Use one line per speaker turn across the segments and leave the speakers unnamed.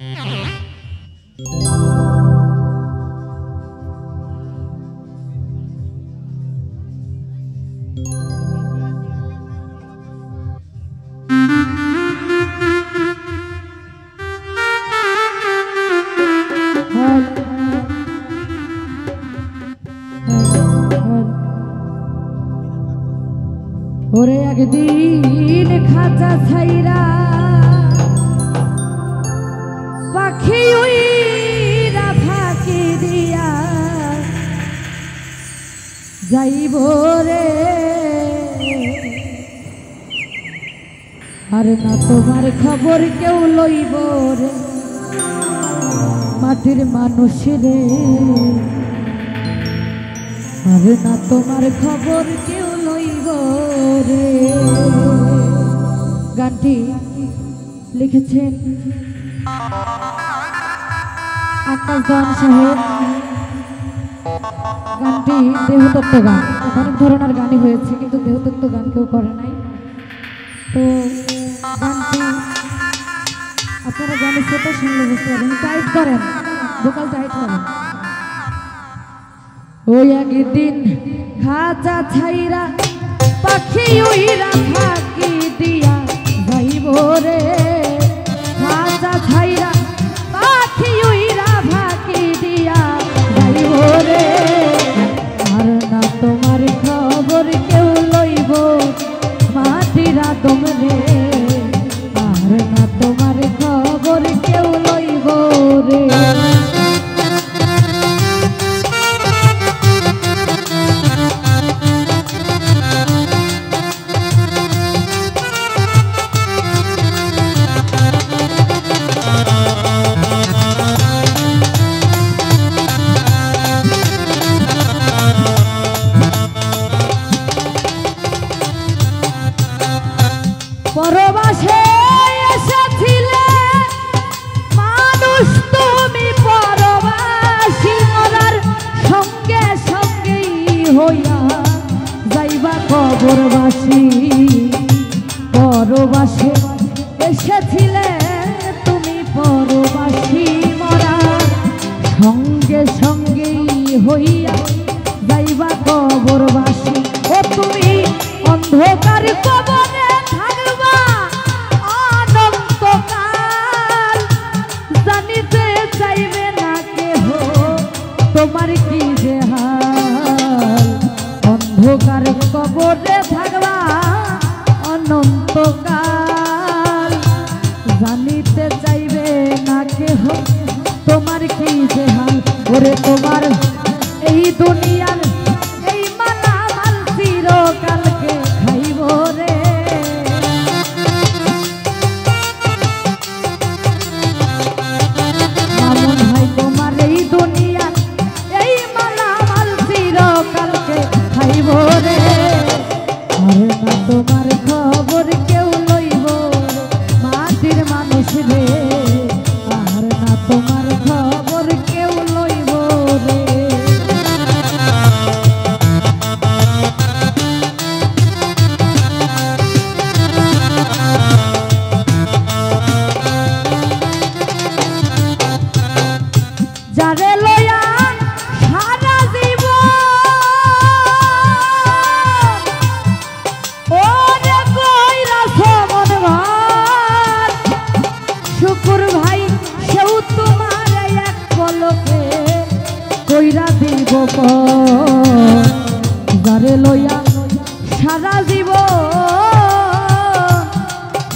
ওরে একদিন খাঁচা ছাইরা পাখি উইরা ফাঁকি দিয়া যাইব রে, আর না তোমার খবর কেউ লইব রে মাটির মানুষ রে, আর না তোমার খবর কেউ লইব রে। গানটি লিখেছেন আকাশ দান সাহেব। গানটি দেহতত্ত্ব গান, অনেক ধরনের গানই হয়েছে কিন্তু দেহতত্ত্ব গান কেউ করে নাই। তো গানটি আপনারা গানের সেটা শুনলে বুঝতে পারেন। টাইট করেন, ভোকাল টাইট করেন। ওই একদিন খাঁচা ছাইরা পাখি উইরা ফাঁকি দিয়া যাইব রে, খাঁচা ছাইরা পাখি উইরা ফাঁকি দিয়া যাইব রে, আর না তোমার খবর কেউ লইব মাটির আদম রে, আর না তোমার খবর কেউ লইব রে। পরবাসে এসেছিলে মানুষ তুমি, পরবাসী মরার সঙ্গে সঙ্গেই হইয়া যাইবা কবরবাসী। পরবাসে এসেছিলে তুমি, পরবাসী মরার সঙ্গে সঙ্গেই হইয়া যাইবা কবরবাসী। ও তুমি অন্ধকার কবরে থাকবা অনন্তকাল, জানিতে চাইবে না কেহ তোমার কি যে হাল। অন্ধকার কবরে থাকবা অনন্তকাল, জানিতে চাইবে না কেহ তোমার কি যে হাল। ওরে তোমার এই দুনিয়ার এই মালামাল চিরকালকে খাইব রে, মামুন ভাই তোমার এই দুনিয়ার এই মালামাল চিরকালকে খাইব রে, আর না তোমার খবর কেউ লইব মাটির মানুষ রে, আর না তোমার খবর কেউ লইব রে। যারে লয়া সারা জীবন ওরে কইরা সমন ভার, শুকুর ভাই সেও তোমার এক পলকে কইরা দিব পর। যারে লয়া সারা জীবন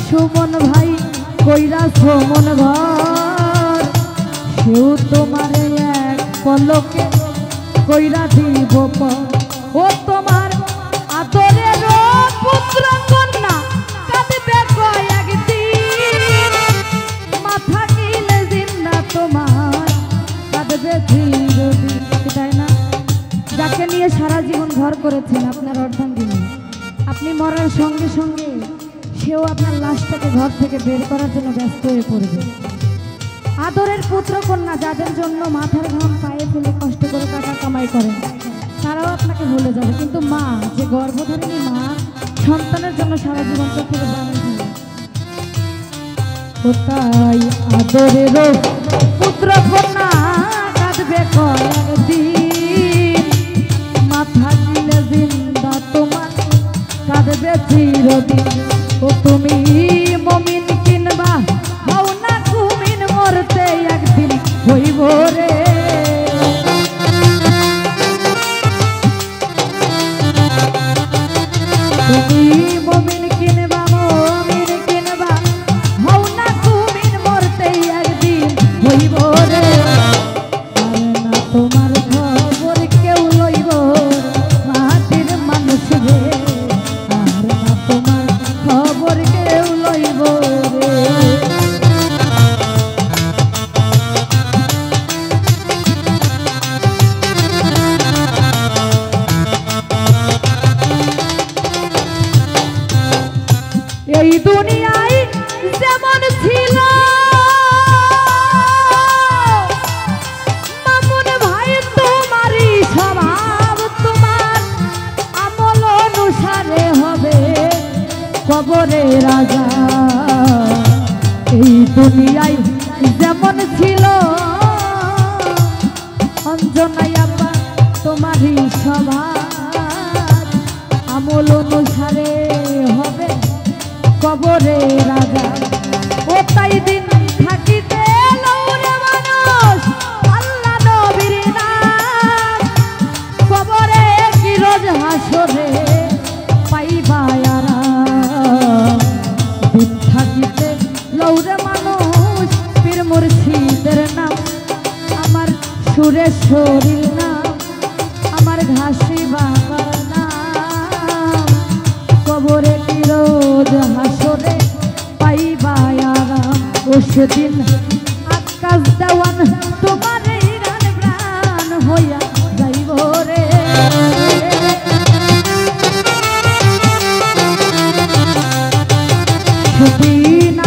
সুমন ভাই কইরা সমন ভার, সেও তোমার এক পলকে কইরা দিব পর। ও তোমার আদরের পুত্র কন্যা কাঁদবে কয়েকদিন, মাথা কিলে জিন্দা তোমার কাঁদবে চিরদিন, তাই না? যাকে নিয়ে সারা জীবন ঘর করেছেন আপনার অর্ধাঙ্গিনী, আপনি মরার সঙ্গে সঙ্গে সেও আপনার লাশটাকে ঘর থেকে বের করার জন্য ব্যস্ত হয়ে পড়বে। আদরের পুত্র কন্যা যাদের জন্য মাথার ঘাম পায়ে ফেলে কষ্ট করে টাকা কামাই করেন, তারাও আপনাকে ভুলে যাবে, কিন্তু মা যে গর্ভধারিণী মা সন্তানের জন্য সারা জীবন চোখের পানি ফেলে। কোথায় আদরেরও পুত্র কন্যা কাঁদবে কয়েকদিন, মাথা গিলে জিন্দা তোমার কাঁদবে চিরদিন। ও তুমি মমিন কিনবা হও না কুমিন, মরতে একদিন হইব রে। তুমি মমিন কিনবা হও না কুমিন, মরতে একদিন হইব রে। আর না তোমার খবর কেউ লইব মাটির মানুষ রে, আর না তোমার খবর কেউ লইব রে। এই দুনিয়ায় যেমন ছিল মামুন ভাই তোমারই স্বভাব, তোমার আমল অনুসারে হবে কবরে রাজা। এই দুনিয়ায় যেমন ছিল অঞ্জনাই আপা তোমারই স্বভাব, আমল অনুসারে হবে কবরে রাজা। ও তাই দিন থাকিতে লৌরে মানুষ আল্লাহ নবীর নাম, কবরে কি রোজ হাসরে পাইবা আরাম। দিন থাকিতে লৌরে মানুষ পীর মুর্শিদের নাম, আমার সুরেশ্বরীর নাম, আমার ঘাসি বাবার নাম, কবরে কি রোজ হাসরে পাইবা আরাম। ও সেদিন আকাশ দেওয়ান তোমার এই গান প্রাণ হইয়া যাইব রে। সেদিন